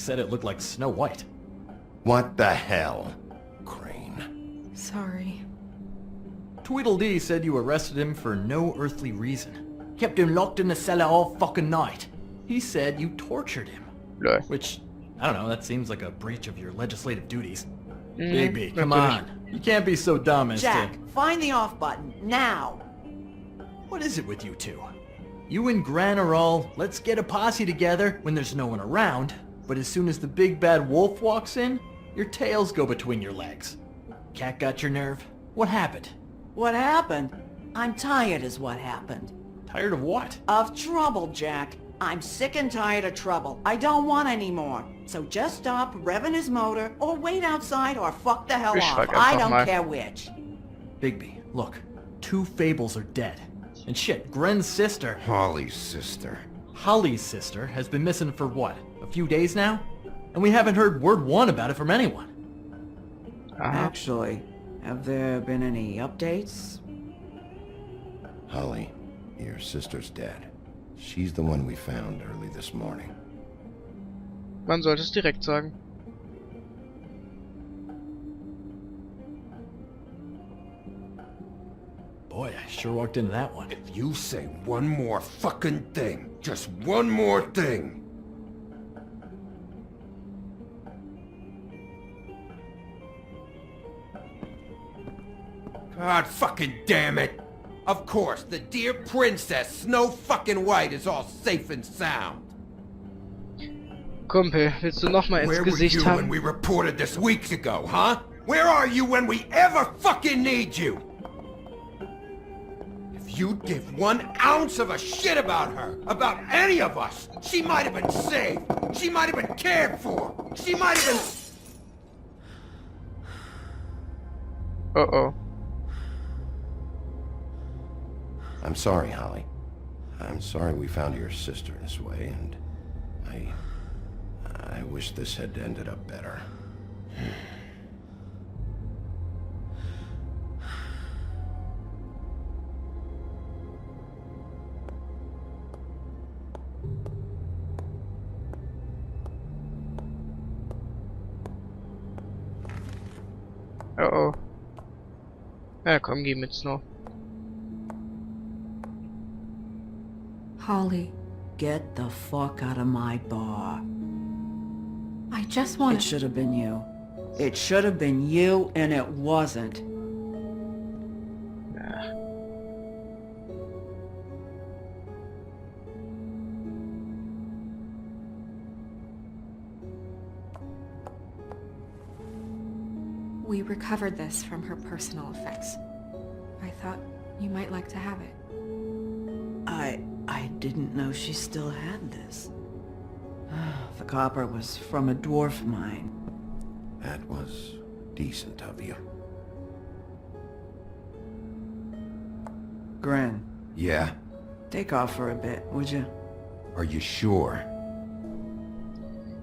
said it looked like Snow White. What the hell? Crane. Sorry. Tweedledee said you arrested him for no earthly reason. Kept him locked in the cellar all fucking night. He said you tortured him. Lol. Which, I don't know, that seems like a breach of your legislative duties. Mhm, Bigby, come natürlich. on. You can't be so dumb as Jack, to... find the off button, now! What is it with you two? You and Gran are all, let's get a posse together when there's no one around, but as soon as the big bad wolf walks in, your tails go between your legs. Cat got your nerve? What happened? What happened? I'm tired is what happened. Tired of what? Of trouble, Jack. I'm sick and tired of trouble. I don't want any more. So just stop revving his motor, or wait outside, or fuck the hell Ich off. frag I einfach don't mal. care which. Bigby, look. 2 fables are dead. And shit, Gren's sister, Holly's sister. Holly's sister, has been missing for what? A few days now? And we haven't heard word one about it from anyone. Aha. Actually, have there been any updates? Holly, your sister's dead. She's the one we found early this morning. Man sollte es direkt sagen. Boy, I sure walked into that one. If you say one more fucking thing, just one more thing. God fucking damn it! Of course, the dear princess Snow fucking White is all safe and sound. Kumpel, willst du nochmal ins Where were Gesicht you when haben? we reported this weeks ago, huh? Where are you when we ever fucking need you? If you'd give 1 ounce of a shit about her, about any of us, she might have been saved. She might have been cared for. She might have been... Oh oh. I'm sorry, Holly. I'm sorry we found your sister this way, and I wish this had ended up better. Oh oh. Ja, komm, geh mit Snow. Holly, Get the fuck out of my bar. I just It want to... should have been you. It should have been you, and it wasn't. Ja. We recovered this from her personal effects. I thought you might like to have it. I didn't know she still had this. The copper was from a dwarf mine. That was decent of you. Gren, Yeah? take off for a bit, would you? Are you sure?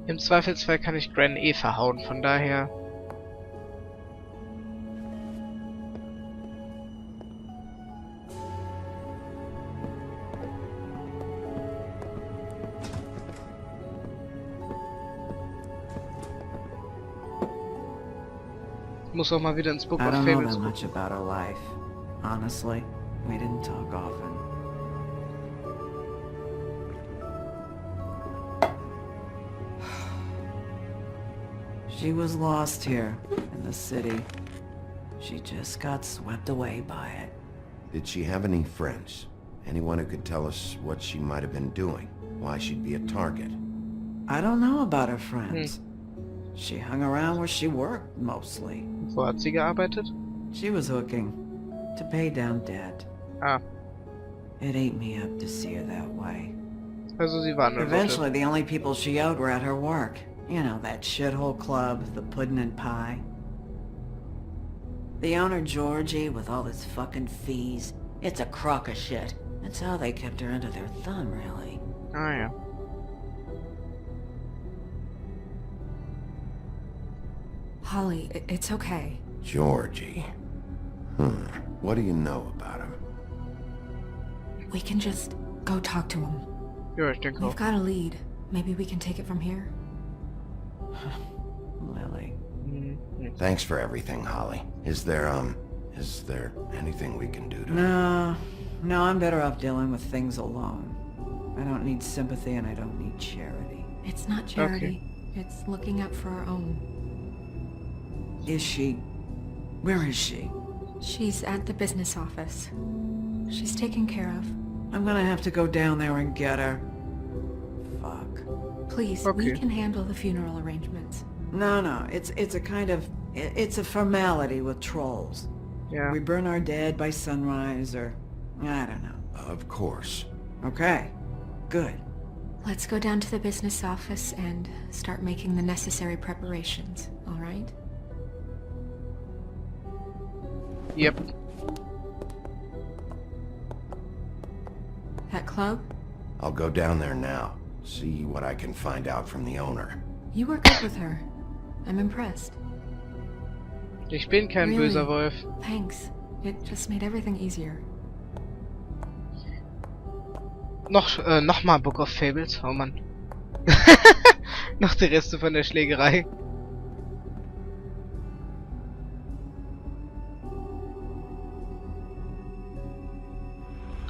Im Zweifelsfall kann ich Gran eh verhauen, von daher... Muss auch mal wieder ins Book I of don't know Fables that gucken. much about her life. Honestly, we didn't talk often. She was lost here, in the city. She just got swept away by it. Did she have any friends? Anyone who could tell us what she might have been doing? Why she'd be a target? I don't know about her friends. She hung around where she worked, mostly. Wo hat sie gearbeitet? She was hooking, to pay down debt. Ah, It ate me up to see her that way. also sie war nur Eventually, the only people she owed were at her work. You know, that shithole club, the Puddin' and Pie. The owner, Georgie, with all his fucking fees. It's a crock of shit. That's how they kept her under their thumb, really. Ah ja. Holly, it's okay. Georgie. What do you know about him? We can just go talk to him. Ja, ich denke We've auch. got a lead. Maybe we can take it from here. Lily. Thanks for everything, Holly. Is there anything we can do to... No, I'm better off dealing with things alone. I don't need sympathy and I don't need charity. It's not charity. It's looking out for our own. Is she? Where is she? She's at the business office. She's taken care of. I'm gonna have to go down there and get her. Fuck. Please, we can handle the funeral arrangements. No, it's a kind of... It's a formality with trolls. Ja. We burn our dead by sunrise, or... I don't know. Of course. Okay. Good. Let's go down to the business office and start making the necessary preparations, all right? Yep. That club? I'll go down there now. See what I can find out from the owner. You were good with her. I'm impressed. Ich bin kein Really? böser Wolf. Thanks. It just made everything easier. Nochmal Book of Fables. Oh Mann. Noch die Reste von der Schlägerei.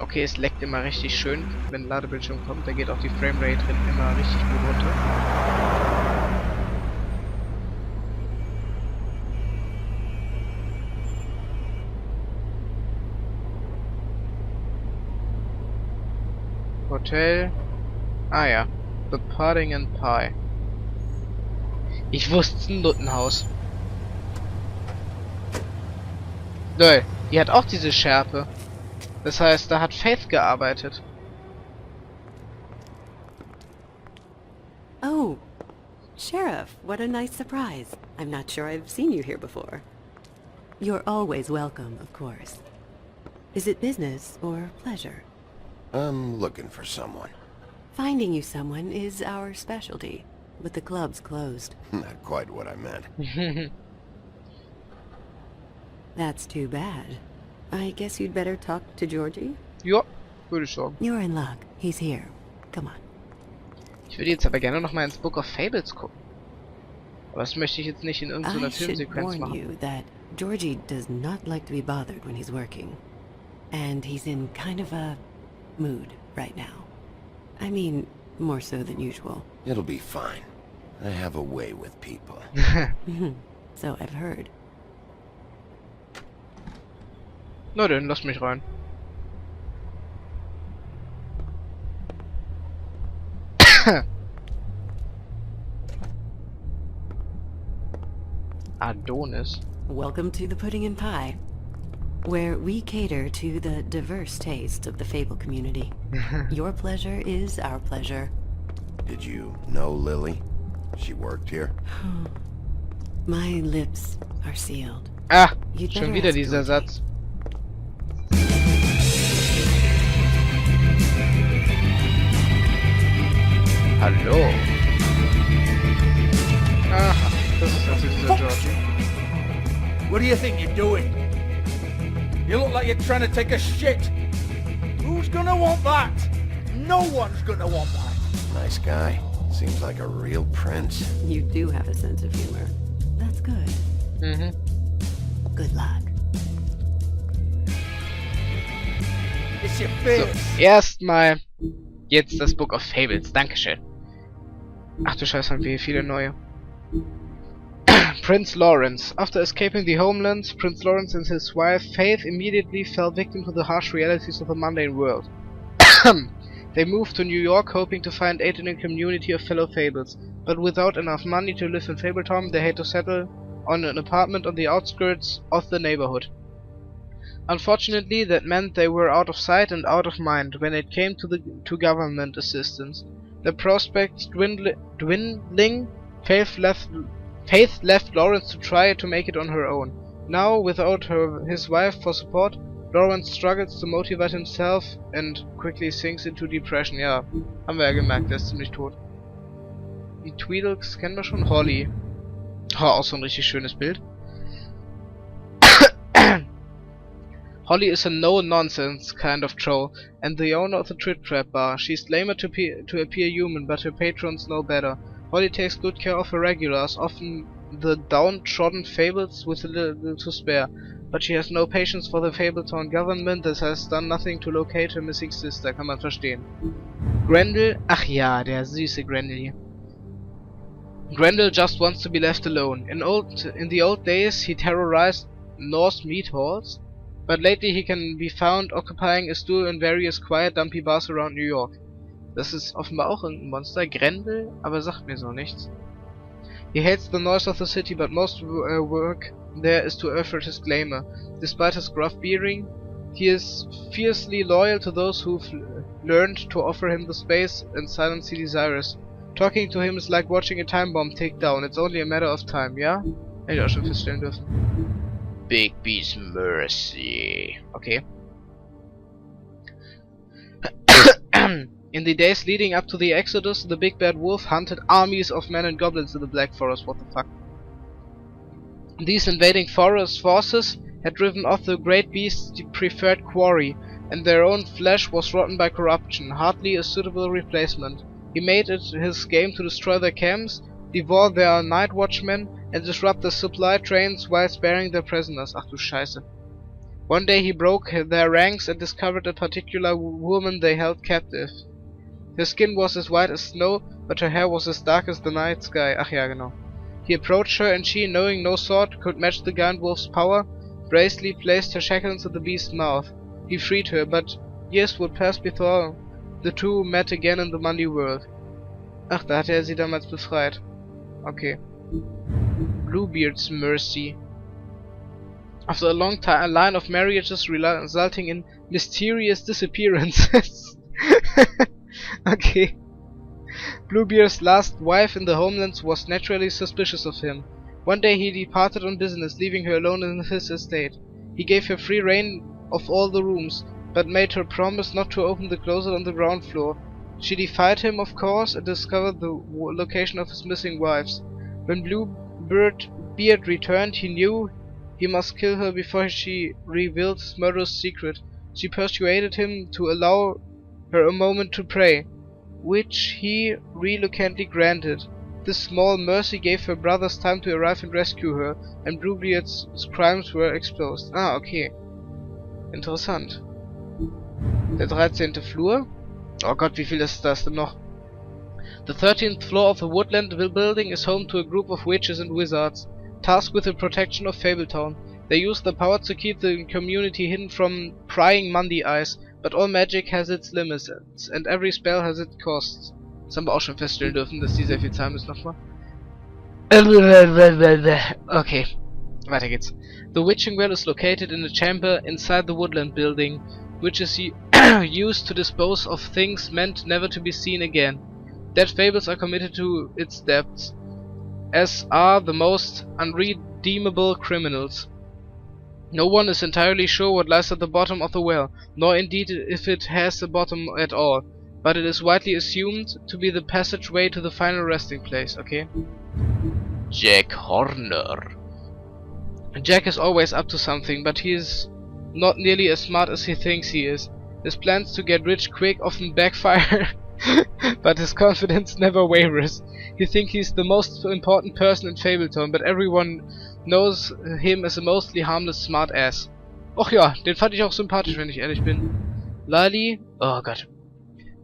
Okay, es leckt immer richtig schön, wenn ein Ladebildschirm kommt. Da geht auch die Framerate drin immer richtig gut runter. Hotel. Ah ja. The Pudding and Pie. Ich wusste es, ein Nuttenhaus. Lol, die hat auch diese Schärpe. Das heißt, da hat Faith gearbeitet. Oh, Sheriff, what a nice surprise. I'm not sure I've seen you here before. You're always welcome, of course. Is it business or pleasure? I'm looking for someone. Finding you someone is our specialty, but the club's closed. Not quite what I meant. That's too bad. I guess you'd better talk to Georgie? Ja, würde ich sagen. You're in luck. He's here. Come on. Ich würde jetzt aber gerne noch mal ins Book of Fables gucken. Aber das möchte ich jetzt nicht in irgendeiner I should Filmsequenz warn machen. you that Georgie does not like to be bothered when he's working. And he's in kind of a mood right now. I mean, more so than usual. It'll be fine. I have a way with people. So I've heard. Na dann, lass mich rein. Adonis. Welcome to the Pudding and Pie, where we cater to the diverse tastes of the Fable community. Your pleasure is our pleasure. Did you know Lily? She worked here? My lips are sealed. Ah, You'd schon better wieder ask dieser Georgie. Satz. Hallo. Aha, das ist also dieser Georgie. What do you think you're doing? You look like you're trying to take a shit. Who's gonna want that? No one's gonna want that. Nice guy. Seems like a real prince. You do have a sense of humor. That's good. Mhm. Good luck. It's your So, face. erstmal jetzt das Book of Fables. Dankeschön. Ach du Scheiße, haben wir hier viele neue. Prince Lawrence. After escaping the homelands, Prince Lawrence and his wife Faith immediately fell victim to the harsh realities of the mundane world. They moved to New York hoping to find aid in a community of fellow Fables, but without enough money to live in Fabletown, they had to settle on an apartment on the outskirts of the neighborhood. Unfortunately, that meant they were out of sight and out of mind when it came to government assistance. The prospects dwindling, Faith left Lawrence to try to make it on her own. Now, without his wife for support, Lawrence struggles to motivate himself and quickly sinks into depression. Ja, haben wir ja gemerkt, der ist ziemlich tot. Die Tweedles kennen wir schon. Holly. Oh, auch so ein richtig schönes Bild. Holly is a no-nonsense kind of troll, and the owner of the Trit Trap bar. She's claimed to appear human, but her patrons know better. Holly takes good care of her regulars, often the downtrodden fables with a little to spare. But she has no patience for the Fabletown government that has done nothing to locate her missing sister, kann man verstehen. Grendel, ach ja, der süße Grendel. Grendel just wants to be left alone. In the old days he terrorized Norse meat halls, but lately he can be found occupying a stool in various quiet dumpy bars around New York. Das ist offenbar auch ein Monster, Grendel, aber sagt mir so nichts. He hates the noise of the city, but most work there is to effort his glamour. Despite his gruff bearing, he is fiercely loyal to those who've learned to offer him the space and silence he desires. Talking to him is like watching a time bomb tick down. It's only a matter of time, ja? Hätte ich auch schon feststellen dürfen. Big Beast Mercy. Okay. In the days leading up to the Exodus, the Big Bad Wolf hunted armies of men and goblins in the Black Forest. What the fuck? These invading forest forces had driven off the great beast's preferred quarry, and their own flesh was rotten by corruption, hardly a suitable replacement. He made it his game to destroy their camps, devour their night watchmen, and disrupt the supply trains while sparing their prisoners. Ach du Scheiße. One day he broke their ranks and discovered a particular woman they held captive. Her skin was as white as snow, but her hair was as dark as the night sky. Ach ja, genau. He approached her, and she, knowing no sword could match the giant wolf's power, bravely placed her shackles into the beast's mouth. He freed her, but years would pass before the two met again in the Mundy world. Ach, da hatte sie damals befreit. Okay. Bluebeard's Mercy. After a long line of marriages resulting in mysterious disappearances. Okay. Bluebeard's last wife in the homelands was naturally suspicious of him. One day he departed on business, leaving her alone in his estate. He gave her free rein of all the rooms, but made her promise not to open the closet on the ground floor. She defied him, of course, and discovered the location of his missing wives. When Bluebeard returned, he knew he must kill her before she revealed his murderous secret. She persuaded him to allow her a moment to pray, which he reluctantly granted. This small mercy gave her brothers time to arrive and rescue her, and Bluebeard's crimes were exposed. Ah, okay. Interessant. Der 13. Flur. Oh Gott, wie viel ist das denn noch? The 13th floor of the Woodland building is home to a group of witches and wizards, tasked with the protection of Fabletown. They use their power to keep the community hidden from prying Mundy eyes, but all magic has its limits, and every spell has its costs. Das haben wir auch schon feststellen dürfen, dass die sehr viel zahlen müssen nochmal. Okay, weiter geht's. The witching well is located in a chamber inside the Woodland building, which is used to dispose of things meant never to be seen again. Dead fables are committed to its depths, as are the most unredeemable criminals. No one is entirely sure what lies at the bottom of the well, nor indeed if it has a bottom at all, but it is widely assumed to be the passageway to the final resting place, okay? Jack Horner. Jack is always up to something, but he is not nearly as smart as he thinks he is. His plans to get rich quick often backfire, but his confidence never wavers. He thinks he's the most important person in Fabletown, but everyone knows him as a mostly harmless smart ass. Och ja, den fand ich auch sympathisch, wenn ich ehrlich bin. Lali, oh Gott.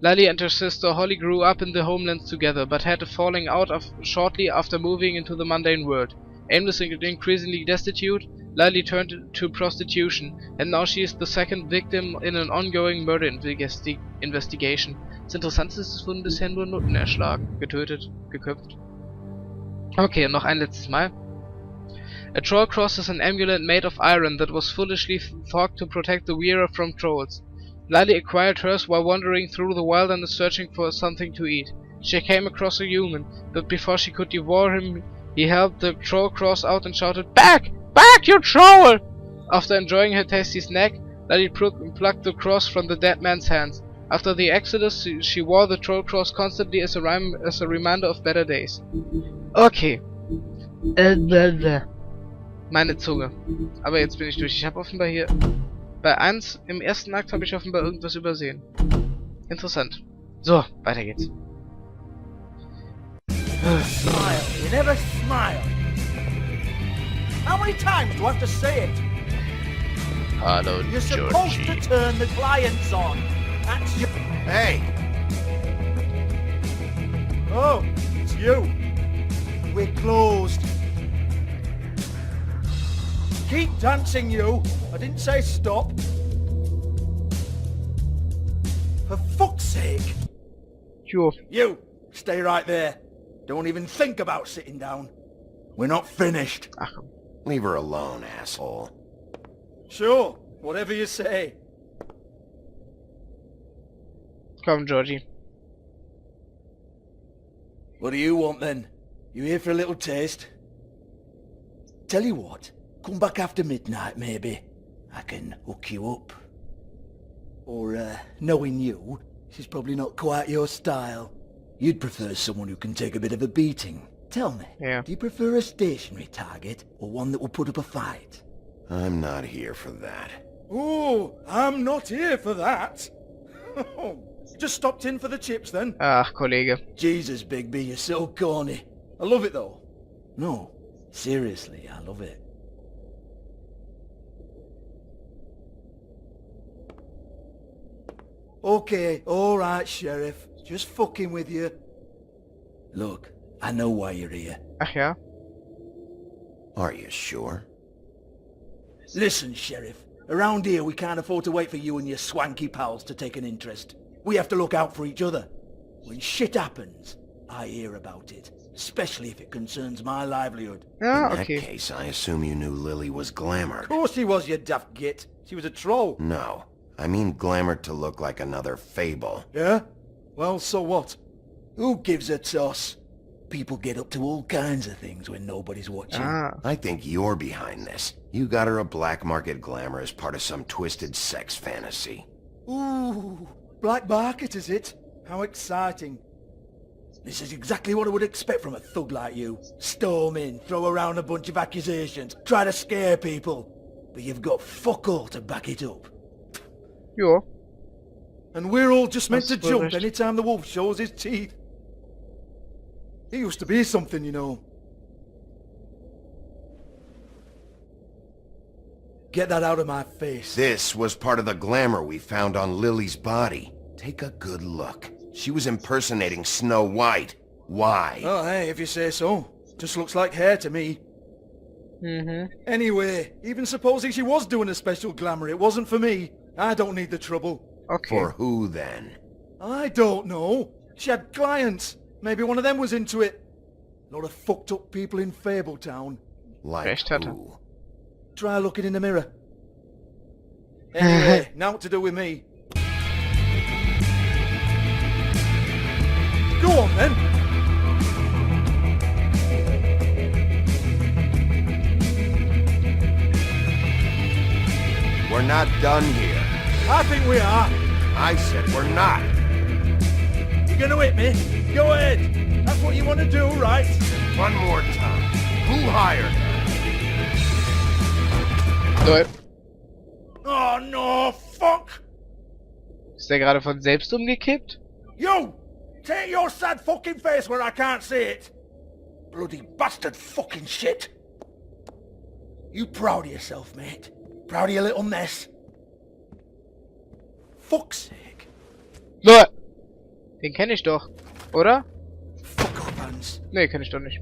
Lali and her sister Holly grew up in the homelands together, but had a falling out shortly after moving into the mundane world. Aimless and increasingly destitute, Lali turned to prostitution, and now she is the second victim in an ongoing murder investigation. Das Interessante ist, es wurden bisher nur Nutten erschlagen, getötet, geköpft. Okay, noch ein letztes Mal. A troll cross is an amulet made of iron that was foolishly thought to protect the wearer from trolls. Lali acquired hers while wandering through the wilderness searching for something to eat. She came across a human, but before she could devour him, he held the troll cross out and shouted, "Back! Back, you troll!" After enjoying her tasty snack, Lali plucked the cross from the dead man's hands. After the Exodus, she wore the troll cross constantly as a reminder of better days. Okay. Meine Zunge. Aber jetzt bin ich durch. Ich habe offenbar hier... Bei 1 im ersten Akt habe ich offenbar irgendwas übersehen. Interessant. So, weiter geht's. Smile. You never smile. How many times do I have to say it? Hello, You're supposed to turn the clients on. That's your... Hey, Oh, it's you. We're closed. Keep dancing, you. I didn't say stop. For fuck's sake. You. You, stay right there. Don't even think about sitting down. We're not finished. Ach, leave her alone, asshole. Sure, whatever you say. komm, Georgie. What do you want then? You here for a little taste? Tell you what, come back after midnight maybe. I can hook you up. Or, knowing you, she's probably not quite your style. You'd prefer someone who can take a bit of a beating. Tell me, do you prefer a stationary target, or one that will put up a fight? I'm not here for that. Oh, I'm not here for that. Just stopped in for the chips then. Ach, Kollege. Jesus, Bigby, you're so corny. I love it though. No, seriously, I love it. Okay, alright, Sheriff. Just fucking with you. Look, I know why you're here. Ach ja. Are you sure? Listen, Sheriff. Around here, we can't afford to wait for you and your swanky pals to take an interest. We have to look out for each other. When shit happens, I hear about it. Especially if it concerns my livelihood. Ja, In that okay. case, I assume you knew Lily was glamored. Of course she was, you daft git. She was a troll. No, I mean glamored to look like another fable. Yeah? Well, so what? Who gives a toss? People get up to all kinds of things when nobody's watching. Ah. I think you're behind this. You got her a black market glamour as part of some twisted sex fantasy. Ooh, black market is it? How exciting. This is exactly what I would expect from a thug like you. Storm in, throw around a bunch of accusations, try to scare people. But you've got fuck all to back it up. Jo. And we're all just meant to That's jump rubbish. anytime the wolf shows his teeth. He used to be something, you know. Get that out of my face. This was part of the glamour we found on Lily's body. Take a good look. She was impersonating Snow White. Why? Oh, hey, if you say so. Just looks like hair to me. Anyway, even supposing she was doing a special glamour, it wasn't for me. I don't need the trouble. Okay. For who then? I don't know. She had clients. Maybe one of them was into it. A lot of fucked up people in Fabletown. Like Recht hat er. who? Try looking in the mirror. Anyway, now what to do with me? Go on then. We're not done here. I think we are. I said we're not. You're gonna hit me? Go ahead. That's what you want to do, right? One more time. Who hired her? Lol. Oh no, fuck! Ist der gerade von selbst umgekippt? You! Take your sad fucking face where I can't see it! Bloody bastard fucking shit! You proud of yourself, mate? Proud of your little mess? Fuck's sake. Lol. Den kenne ich doch, oder? Fuck off, Hans. Nee, kenne ich doch nicht.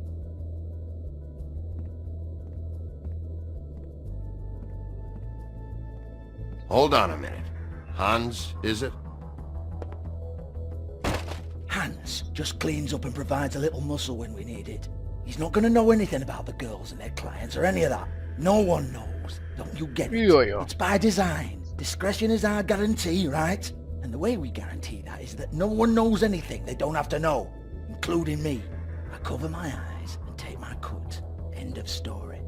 Hold on a minute. Hans, is it? Hans just cleans up and provides a little muscle when we need it. He's not gonna know anything about the girls and their clients or any of that. No one knows. Don't you get it? Ja. It's by design. Discretion is our guarantee, right? And the way we guarantee that is that no one knows anything they don't have to know, including me. I cover my eyes and take my cut. End of story.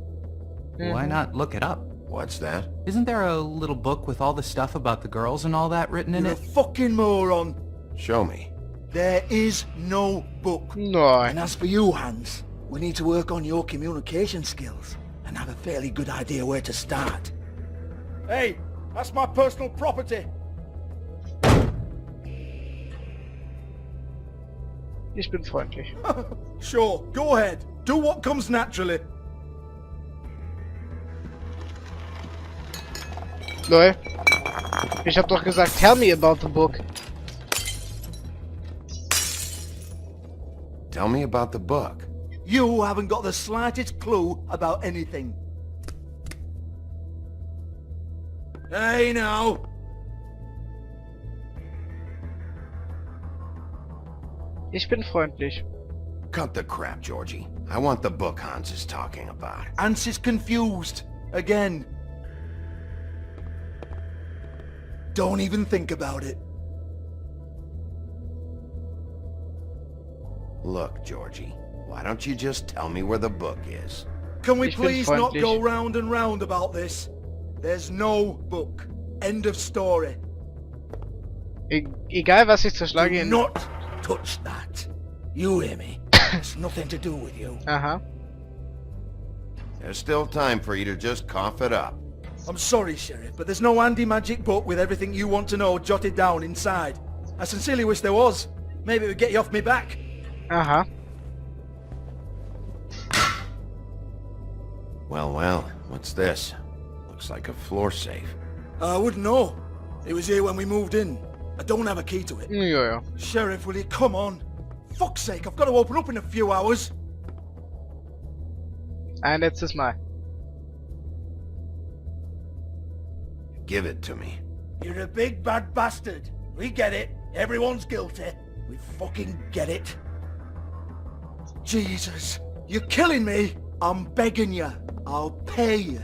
Why not look it up? What's that? Isn't there a little book with all the stuff about the girls and all that written in You're a it? fucking moron. Show me. There is no book. Nein. And as for you, Hans, we need to work on your communication skills and have a fairly good idea where to start. Hey, that's my personal property. Ich bin freundlich. Sure, go ahead. Do what comes naturally. Lol. Ich hab doch gesagt, tell me about the book. Tell me about the book. You haven't got the slightest clue about anything. Hey now! Ich bin freundlich. Cut the crap, Georgie. I want the book Hans is talking about. Hans is confused. Again. Don't even think about it. Look, Georgie, why don't you just tell me where the book is? Can we Ich bin please not freundlich. go round and round about this? There's no book. End of story. Egal was ich zerschlage Do ihn. not touch that. You hear me? It's nothing to do with you. Aha. There's still time for you to just cough it up. I'm sorry, Sheriff, but there's no handy magic book with everything you want to know jotted down inside. I sincerely wish there was. Maybe it would get you off me back. Aha. Well, what's this? Looks like a floor safe. I wouldn't know. It was here when we moved in. I don't have a key to it. Ja. Sheriff, will you come on? Fuck's sake, I've got to open up in a few hours. Ein letztes Mal. Give it to me. You're a big bad bastard. We get it. Everyone's guilty. We fucking get it. Jesus, you're killing me. I'm begging you. I'll pay you.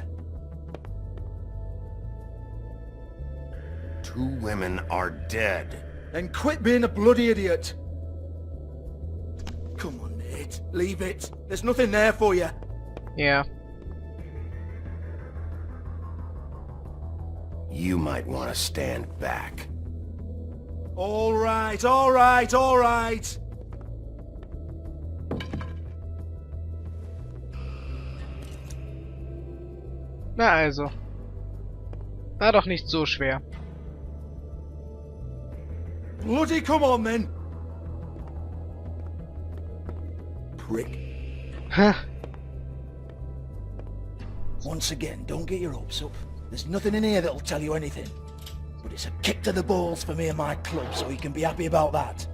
2 women are dead. Then quit being a bloody idiot. Come on, Nate. Leave it. There's nothing there for you. Ja. You might want to stand back. All right, all right, all right. Na also. War doch nicht so schwer. Bloody come on, then. Prick. Huh. Once again, don't get your hopes up. There's nothing in here that'll tell you anything. But it's a kick to the balls for me and my club, so you can be happy about that.